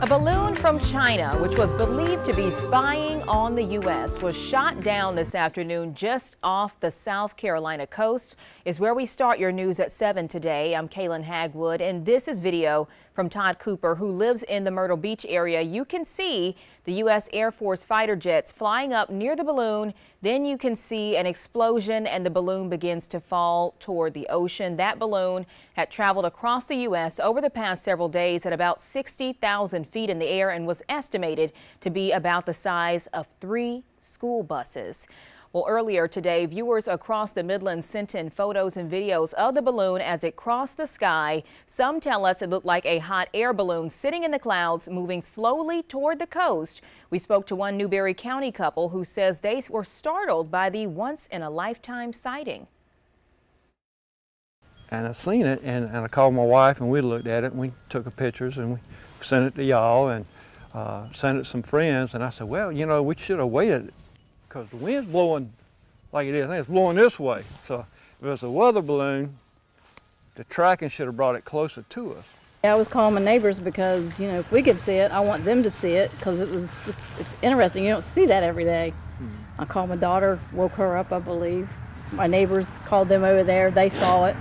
A balloon from China, which was believed to be spying on the U.S., was shot down this afternoon just off the South Carolina coast. Is where we start your news at 7 today. I'm Kaylin Hagwood, and this is video from Todd Cooper, who lives in the Myrtle Beach area. You can see the U.S. Air Force fighter jets flying up near the balloon. Then you can see an explosion and the balloon begins to fall toward the ocean. That balloon had traveled across the U.S. over the past several days at about 60,000 feet in the air and was estimated to be about the size of 3 school buses. Well, earlier today, viewers across the Midlands sent in photos and videos of the balloon as it crossed the sky. Some tell us it looked like a hot air balloon sitting in the clouds, moving slowly toward the coast. We spoke to one Newberry County couple who says they were startled by the once-in-a-lifetime sighting. And I seen it, and I called my wife, and we looked at it, and we took pictures, and we sent it to y'all, and sent it to some friends. And I said, well, you know, we should have waited, because the wind's blowing like it is. I think it's blowing this way. So if it was a weather balloon, the tracking should have brought it closer to us. I was calling my neighbors because, you know, if we could see it, I want them to see it, because it's interesting. You don't see that every day. I called my daughter, woke her up, I believe. My neighbors called them over there. They saw it.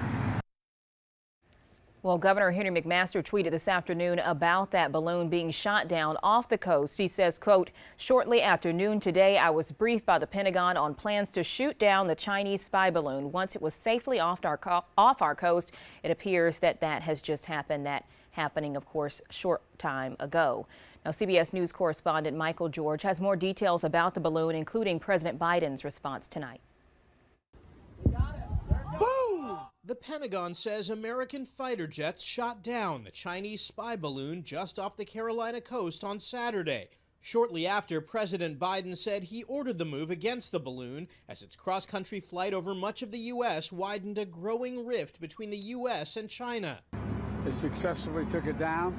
Well, Governor Henry McMaster tweeted this afternoon about that balloon being shot down off the coast. He says, quote, shortly after noon today, I was briefed by the Pentagon on plans to shoot down the Chinese spy balloon. Once it was safely off our coast, it appears that has just happened. That happening, of course, short time ago. Now, CBS News correspondent Michael George has more details about the balloon, including President Biden's response tonight. The Pentagon says American fighter jets shot down the Chinese spy balloon just off the Carolina coast on Saturday. Shortly after, President Biden said he ordered the move against the balloon as its cross-country flight over much of the U.S. widened a growing rift between the U.S. and China. They successfully took it down,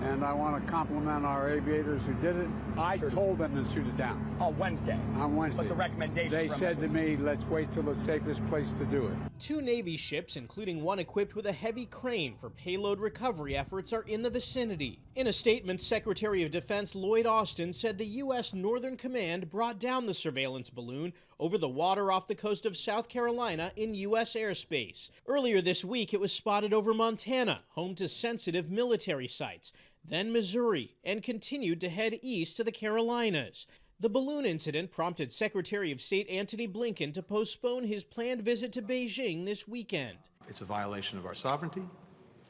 and I want to compliment our aviators who did it. I told them to shoot it down. On Wednesday. On Wednesday. But the recommendation They said to me, let's wait till the safest place to do it. 2 Navy ships, including one equipped with a heavy crane for payload recovery efforts, are in the vicinity. In a statement, Secretary of Defense Lloyd Austin said the U.S. Northern Command brought down the surveillance balloon over the water off the coast of South Carolina in U.S. airspace. Earlier this week, it was spotted over Montana, home to sensitive military sites, then Missouri, and continued to head east to the Carolinas. The balloon incident prompted Secretary of State Antony Blinken to postpone his planned visit to Beijing this weekend. It's a violation of our sovereignty.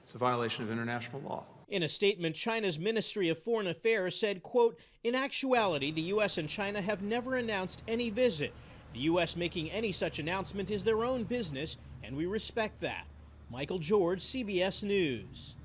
It's a violation of international law. In a statement, China's Ministry of Foreign Affairs said, quote, in actuality, the U.S. and China have never announced any visit. The U.S. making any such announcement is their own business, and we respect that. Michael George, CBS News.